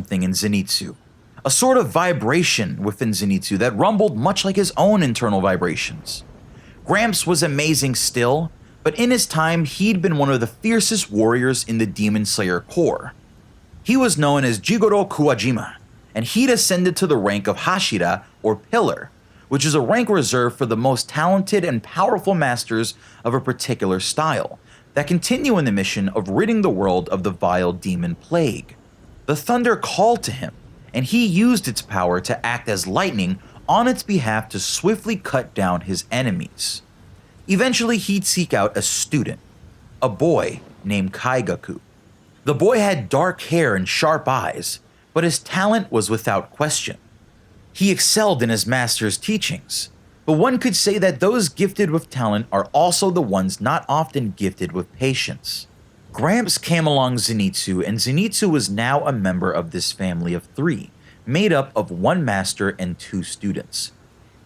something in Zenitsu, a sort of vibration within Zenitsu that rumbled much like his own internal vibrations. Gramps was amazing still, but in his time he'd been one of the fiercest warriors in the Demon Slayer Corps. He was known as Jigoro Kuwajima, and he'd ascended to the rank of Hashira, or Pillar, which is a rank reserved for the most talented and powerful masters of a particular style, that continue in the mission of ridding the world of the vile demon plague. The thunder called to him, and he used its power to act as lightning on its behalf to swiftly cut down his enemies. Eventually, he'd seek out a student, a boy named Kaigaku. The boy had dark hair and sharp eyes, but his talent was without question. He excelled in his master's teachings, but one could say that those gifted with talent are also the ones not often gifted with patience. Gramps came along Zenitsu, and Zenitsu was now a member of this family of 3, made up of 1 master and 2 students.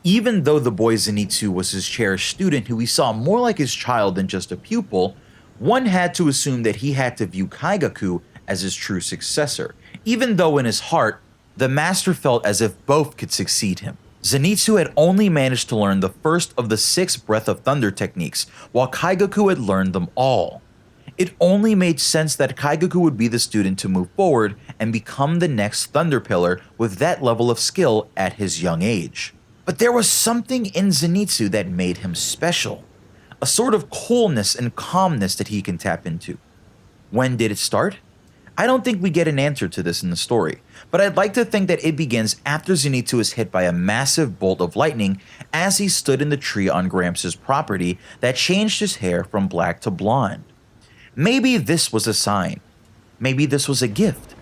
Even though the boy Zenitsu was his cherished student who he saw more like his child than just a pupil, one had to assume that he had to view Kaigaku as his true successor, even though in his heart, the master felt as if both could succeed him. Zenitsu had only managed to learn the first of the 6 Breath of Thunder techniques, while Kaigaku had learned them all. It only made sense that Kaigaku would be the student to move forward and become the next Thunder Pillar with that level of skill at his young age. But there was something in Zenitsu that made him special, a sort of coolness and calmness that he can tap into. When did it start? I don't think we get an answer to this in the story, but I'd like to think that it begins after Zenitsu is hit by a massive bolt of lightning as he stood in the tree on Gramps' property that changed his hair from black to blonde. Maybe this was a sign. Maybe this was a gift.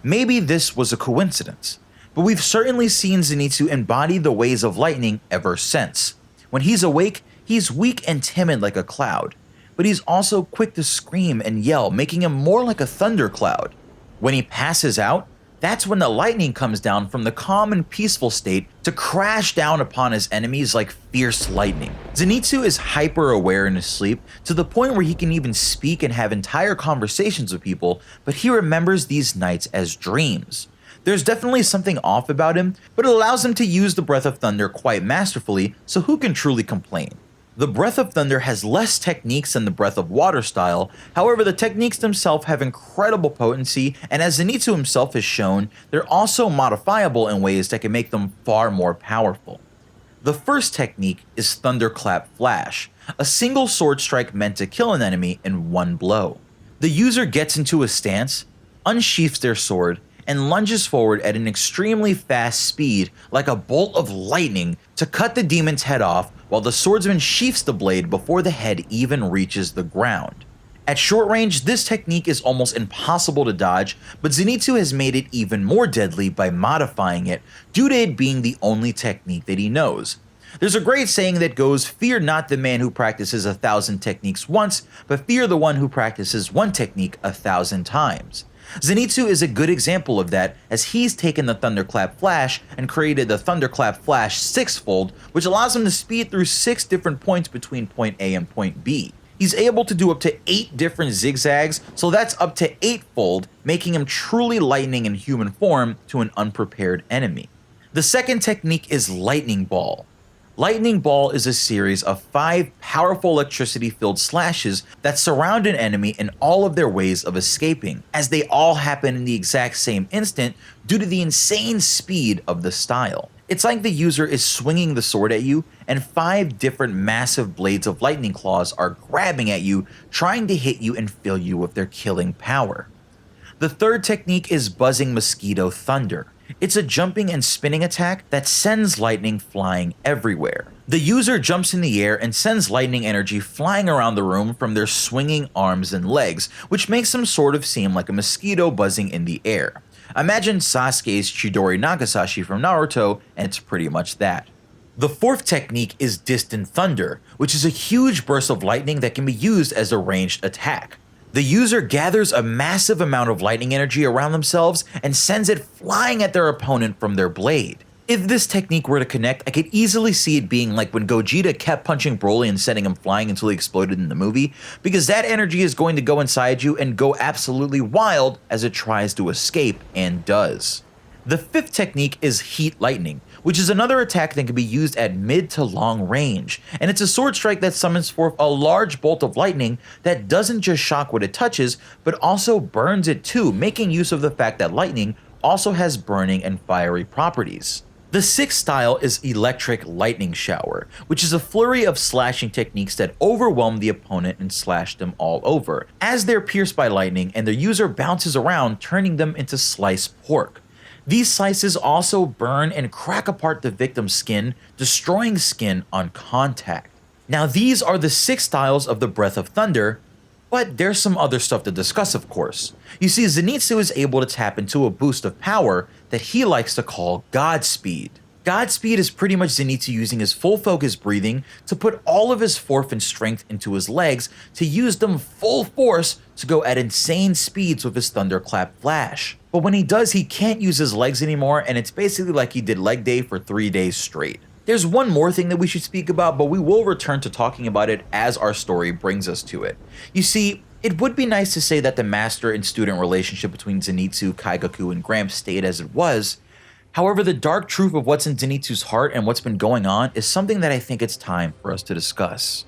Maybe this was a coincidence. But we've certainly seen Zenitsu embody the ways of lightning ever since. When he's awake, he's weak and timid like a cloud, but he's also quick to scream and yell, making him more like a thundercloud. When he passes out, that's when the lightning comes down from the calm and peaceful state to crash down upon his enemies like fierce lightning. Zenitsu is hyper-aware in his sleep to the point where he can even speak and have entire conversations with people, but he remembers these nights as dreams. There's definitely something off about him, but it allows him to use the Breath of Thunder quite masterfully, so who can truly complain? The Breath of Thunder has less techniques than the Breath of Water style, however the techniques themselves have incredible potency, and as Zenitsu himself has shown, they're also modifiable in ways that can make them far more powerful. The first technique is Thunderclap Flash, a single sword strike meant to kill an enemy in one blow. The user gets into a stance, unsheaths their sword, and lunges forward at an extremely fast speed like a bolt of lightning to cut the demon's head off while the swordsman sheaths the blade before the head even reaches the ground. At short range, this technique is almost impossible to dodge, but Zenitsu has made it even more deadly by modifying it due to it being the only technique that he knows. There's a great saying that goes, "Fear not the man who practices 1,000 techniques once, but fear the one who practices one technique 1,000 times." Zenitsu is a good example of that, as he's taken the Thunderclap Flash and created the Thunderclap Flash 6-fold, which allows him to speed through 6 different points between point A and point B. He's able to do up to 8 different zigzags, so that's up to 8-fold, making him truly lightning in human form to an unprepared enemy. The second technique is Lightning Ball. Lightning Ball is a series of 5 powerful electricity-filled slashes that surround an enemy in all of their ways of escaping, as they all happen in the exact same instant due to the insane speed of the style. It's like the user is swinging the sword at you, and 5 different massive blades of lightning claws are grabbing at you, trying to hit you and fill you with their killing power. The third technique is Buzzing Mosquito Thunder. It's a jumping and spinning attack that sends lightning flying everywhere. The user jumps in the air and sends lightning energy flying around the room from their swinging arms and legs, which makes them sort of seem like a mosquito buzzing in the air. Imagine Sasuke's Chidori Nagasashi from Naruto, and it's pretty much that. The fourth technique is Distant Thunder, which is a huge burst of lightning that can be used as a ranged attack. The user gathers a massive amount of lightning energy around themselves and sends it flying at their opponent from their blade. If this technique were to connect, I could easily see it being like when Gogeta kept punching Broly and sending him flying until he exploded in the movie, because that energy is going to go inside you and go absolutely wild as it tries to escape, and does. The fifth technique is Heat Lightning, which is another attack that can be used at mid to long range, and it's a sword strike that summons forth a large bolt of lightning that doesn't just shock what it touches, but also burns it too, making use of the fact that lightning also has burning and fiery properties. The sixth style is Electric Lightning Shower, which is a flurry of slashing techniques that overwhelm the opponent and slash them all over, as they're pierced by lightning and their user bounces around, turning them into sliced pork. These slices also burn and crack apart the victim's skin, destroying skin on contact. Now these are the 6 styles of the Breath of Thunder, but there's some other stuff to discuss, of course. You see, Zenitsu is able to tap into a boost of power that he likes to call Godspeed. Godspeed is pretty much Zenitsu using his full focus breathing to put all of his force and strength into his legs to use them full force to go at insane speeds with his Thunderclap Flash. But when he does, he can't use his legs anymore, and it's basically like he did leg day for 3 days straight. There's one more thing that we should speak about, but we will return to talking about it as our story brings us to it. You see, it would be nice to say that the master and student relationship between Zenitsu, Kaigaku, and Gramps stayed as it was. However, the dark truth of what's in Zenitsu's heart and what's been going on is something that I think it's time for us to discuss.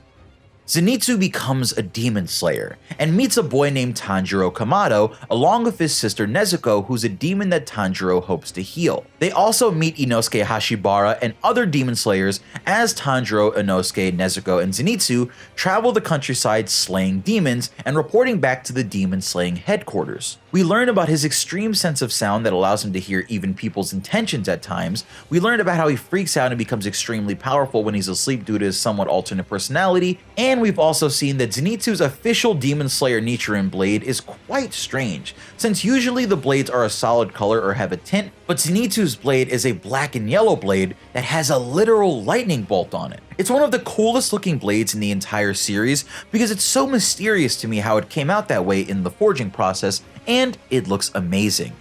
Zenitsu becomes a demon slayer and meets a boy named Tanjiro Kamado along with his sister Nezuko, who's a demon that Tanjiro hopes to heal. They also meet Inosuke Hashibara and other demon slayers as Tanjiro, Inosuke, Nezuko, and Zenitsu travel the countryside slaying demons and reporting back to the demon slaying headquarters. We learn about his extreme sense of sound that allows him to hear even people's intentions at times. We learn about how he freaks out and becomes extremely powerful when he's asleep due to his somewhat alternate personality, and we've also seen that Zenitsu's official Demon Slayer Nichiren blade is quite strange, since usually the blades are a solid color or have a tint, but Zenitsu's blade is a black and yellow blade that has a literal lightning bolt on it. It's one of the coolest looking blades in the entire series because it's so mysterious to me how it came out that way in the forging process, and it looks amazing.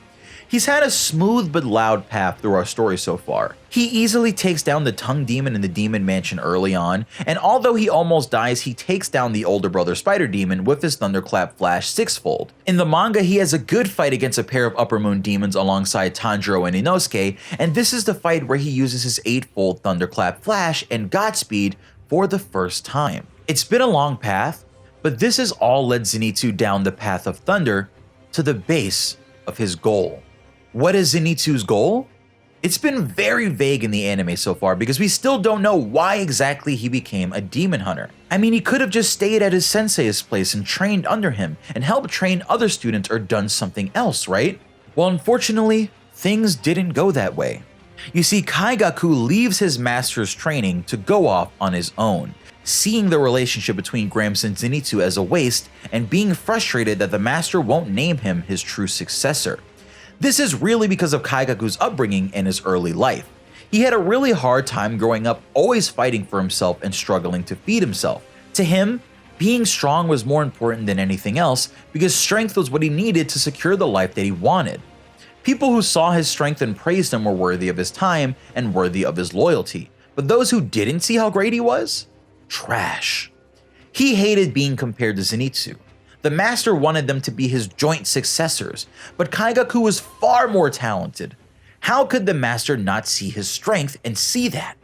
He's had a smooth but loud path through our story so far. He easily takes down the Tongue Demon in the Demon Mansion early on, and although he almost dies, he takes down the older brother Spider Demon with his Thunderclap Flash sixfold. In the manga, he has a good fight against a pair of Upper Moon demons alongside Tanjiro and Inosuke, and this is the fight where he uses his eightfold Thunderclap Flash and Godspeed for the first time. It's been a long path, but this has all led Zenitsu down the path of thunder to the base of his goal. What is Zenitsu's goal? It's been very vague in the anime so far because we still don't know why exactly he became a demon hunter. I mean, he could have just stayed at his sensei's place and trained under him and helped train other students or done something else, right? Well, unfortunately, things didn't go that way. You see, Kaigaku leaves his master's training to go off on his own, seeing the relationship between Gramps and Zenitsu as a waste and being frustrated that the master won't name him his true successor. This is really because of Kaigaku's upbringing in his early life. He had a really hard time growing up, always fighting for himself and struggling to feed himself. To him, being strong was more important than anything else because strength was what he needed to secure the life that he wanted. People who saw his strength and praised him were worthy of his time and worthy of his loyalty, but those who didn't see how great he was? Trash. He hated being compared to Zenitsu. The master wanted them to be his joint successors, but Kaigaku was far more talented. How could the master not see his strength and see that?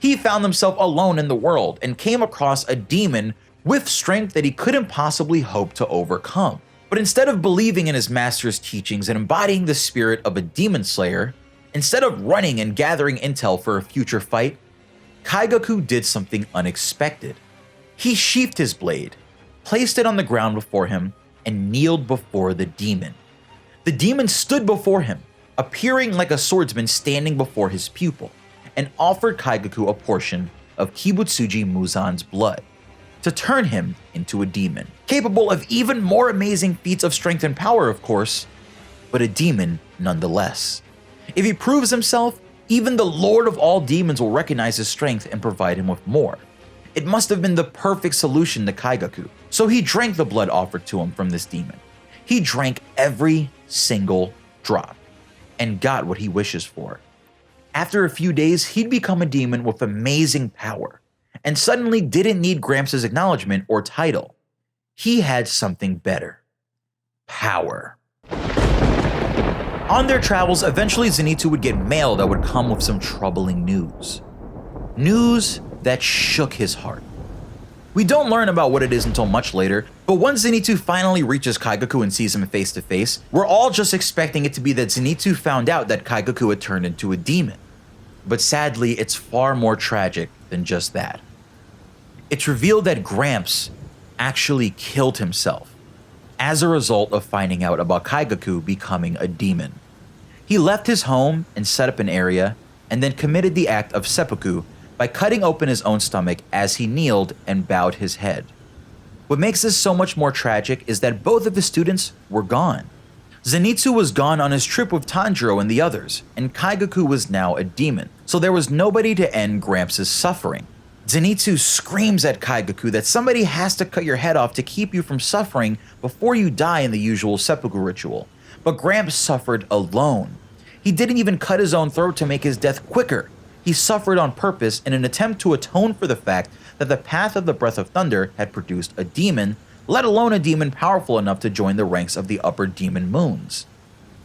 He found himself alone in the world and came across a demon with strength that he couldn't possibly hope to overcome. But instead of believing in his master's teachings and embodying the spirit of a demon slayer, instead of running and gathering intel for a future fight, Kaigaku did something unexpected. He sheathed his blade, placed it on the ground before him, and kneeled before the demon. The demon stood before him, appearing like a swordsman standing before his pupil, and offered Kaigaku a portion of Kibutsuji Muzan's blood to turn him into a demon, capable of even more amazing feats of strength and power, of course, but a demon nonetheless. If he proves himself, even the Lord of all demons will recognize his strength and provide him with more. It must have been the perfect solution to Kaigaku, so he drank the blood offered to him from this demon. He drank every single drop and got what he wishes for. After a few days, he'd become a demon with amazing power, and suddenly didn't need Gramps' acknowledgement or title. He had something better. Power. On their travels, eventually Zenitsu would get mail that would come with some troubling news. News that shook his heart. We don't learn about what it is until much later, but once Zenitsu finally reaches Kaigaku and sees him face to face, we're all just expecting it to be that Zenitsu found out that Kaigaku had turned into a demon. But sadly, it's far more tragic than just that. It's revealed that Gramps actually killed himself as a result of finding out about Kaigaku becoming a demon. He left his home and set up an area, and then committed the act of seppuku by cutting open his own stomach as he kneeled and bowed his head. What makes this so much more tragic is that both of his students were gone. Zenitsu was gone on his trip with Tanjiro and the others, and Kaigaku was now a demon, so there was nobody to end Gramps' suffering. Zenitsu screams at Kaigaku that somebody has to cut your head off to keep you from suffering before you die in the usual seppuku ritual, but Gramps suffered alone. He didn't even cut his own throat to make his death quicker. He suffered on purpose in an attempt to atone for the fact that the path of the Breath of Thunder had produced a demon, let alone a demon powerful enough to join the ranks of the upper demon moons.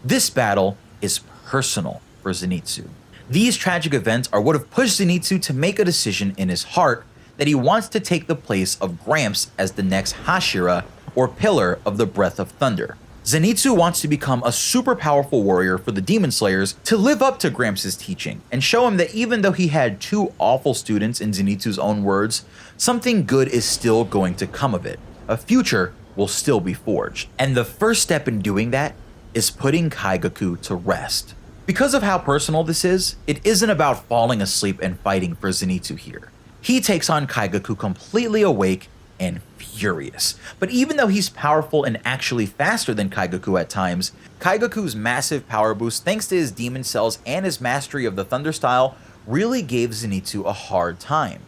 This battle is personal for Zenitsu. These tragic events are what have pushed Zenitsu to make a decision in his heart that he wants to take the place of Gramps as the next Hashira, or Pillar of the Breath of Thunder. Zenitsu wants to become a super powerful warrior for the Demon Slayers to live up to Gramps' teaching and show him that even though he had two awful students, in Zenitsu's own words, something good is still going to come of it. A future will still be forged. And the first step in doing that is putting Kaigaku to rest. Because of how personal this is, it isn't about falling asleep and fighting for Zenitsu here. He takes on Kaigaku completely awake and furious. But even though he's powerful and actually faster than Kaigaku at times, Kaigaku's massive power boost thanks to his demon cells and his mastery of the Thunder style really gave Zenitsu a hard time.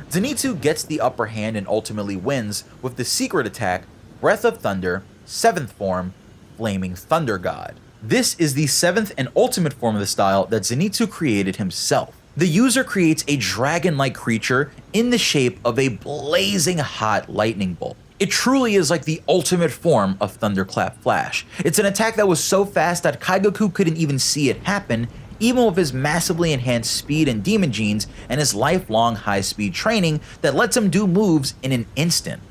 Zenitsu gets the upper hand and ultimately wins with the secret attack, Breath of Thunder, 7th form, Flaming Thunder God. This is the 7th and ultimate form of the style that Zenitsu created himself. The user creates a dragon-like creature in the shape of a blazing hot lightning bolt. It truly is like the ultimate form of Thunderclap Flash. It's an attack that was so fast that Kaigaku couldn't even see it happen, even with his massively enhanced speed and demon genes and his lifelong high-speed training that lets him do moves in an instant.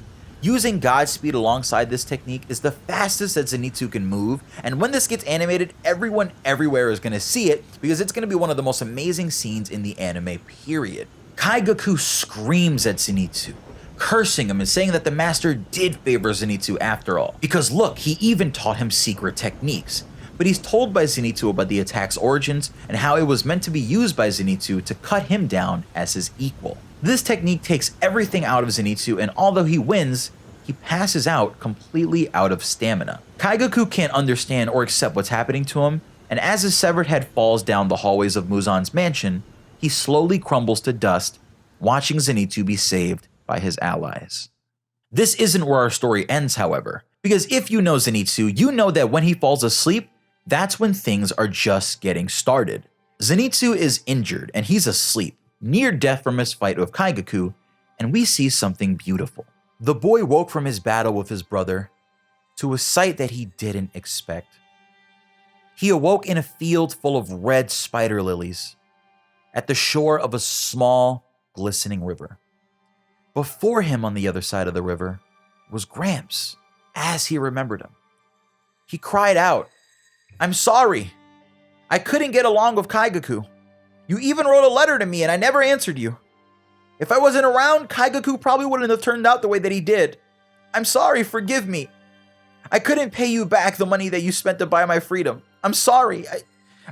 Using Godspeed alongside this technique is the fastest that Zenitsu can move, and when this gets animated, everyone everywhere is going to see it because it's going to be one of the most amazing scenes in the anime period. Kaigaku screams at Zenitsu, cursing him and saying that the master did favor Zenitsu after all, because look, he even taught him secret techniques. But he's told by Zenitsu about the attack's origins and how it was meant to be used by Zenitsu to cut him down as his equal. This technique takes everything out of Zenitsu, and although he wins, he passes out completely out of stamina. Kaigaku can't understand or accept what's happening to him, and as his severed head falls down the hallways of Muzan's mansion, he slowly crumbles to dust, watching Zenitsu be saved by his allies. This isn't where our story ends, however, because if you know Zenitsu, you know that when he falls asleep, that's when things are just getting started. Zenitsu is injured and he's asleep, near death from his fight with Kaigaku, and we see something beautiful. The boy woke from his battle with his brother to a sight that he didn't expect. He awoke in a field full of red spider lilies at the shore of a small, glistening river. Before him on the other side of the river was Gramps, as he remembered him. He cried out, "I'm sorry. I couldn't get along with Kaigaku. You even wrote a letter to me and I never answered you. If I wasn't around, Kaigaku probably wouldn't have turned out the way that he did. I'm sorry, forgive me. I couldn't pay you back the money that you spent to buy my freedom. I'm sorry.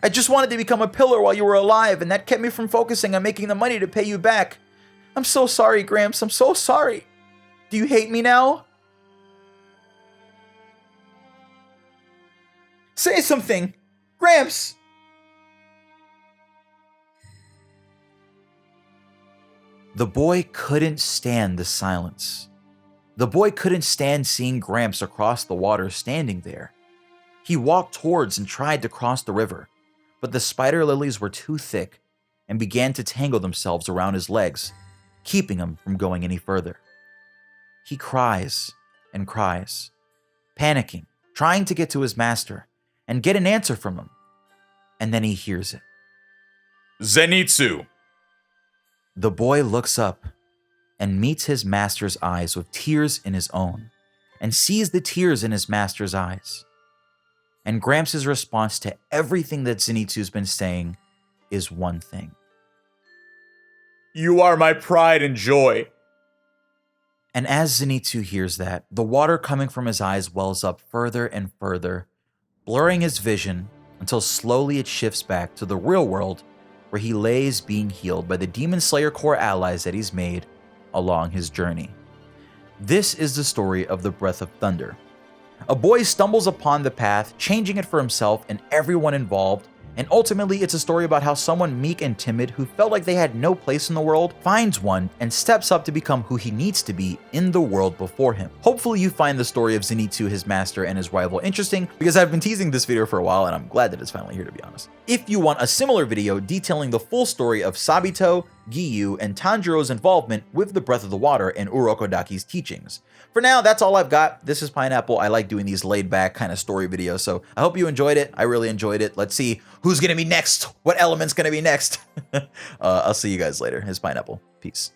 I just wanted to become a pillar while you were alive, and that kept me from focusing on making the money to pay you back. I'm so sorry, Gramps. I'm so sorry. Do you hate me now? Say something, Gramps!" The boy couldn't stand the silence. The boy couldn't stand seeing Gramps across the water standing there. He walked towards and tried to cross the river, but the spider lilies were too thick and began to tangle themselves around his legs, keeping him from going any further. He cries and cries, panicking, trying to get to his master and get an answer from him. And then he hears it. Zenitsu! The boy looks up and meets his master's eyes with tears in his own, and sees the tears in his master's eyes. And Gramps' response to everything that Zenitsu's been saying is one thing. You are my pride and joy. And as Zenitsu hears that, the water coming from his eyes wells up further and further, blurring his vision until slowly it shifts back to the real world where he lays being healed by the Demon Slayer core allies that he's made along his journey. This is the story of the Breath of Thunder. A boy stumbles upon the path, changing it for himself and everyone involved, and ultimately it's a story about how someone meek and timid who felt like they had no place in the world finds one and steps up to become who he needs to be in the world before him. Hopefully you find the story of Zenitsu, his master, and his rival interesting, because I've been teasing this video for a while and I'm glad that it's finally here, to be honest. If you want a similar video detailing the full story of Sabito, Giyu, and Tanjiro's involvement with the Breath of the Water and Urokodaki's teachings. For now, that's all I've got. This is Pineapple. I like doing these laid-back kind of story videos, so I hope you enjoyed it. I really enjoyed it. Let's see who's going to be next. What element's going to be next? I'll see you guys later. It's Pineapple. Peace.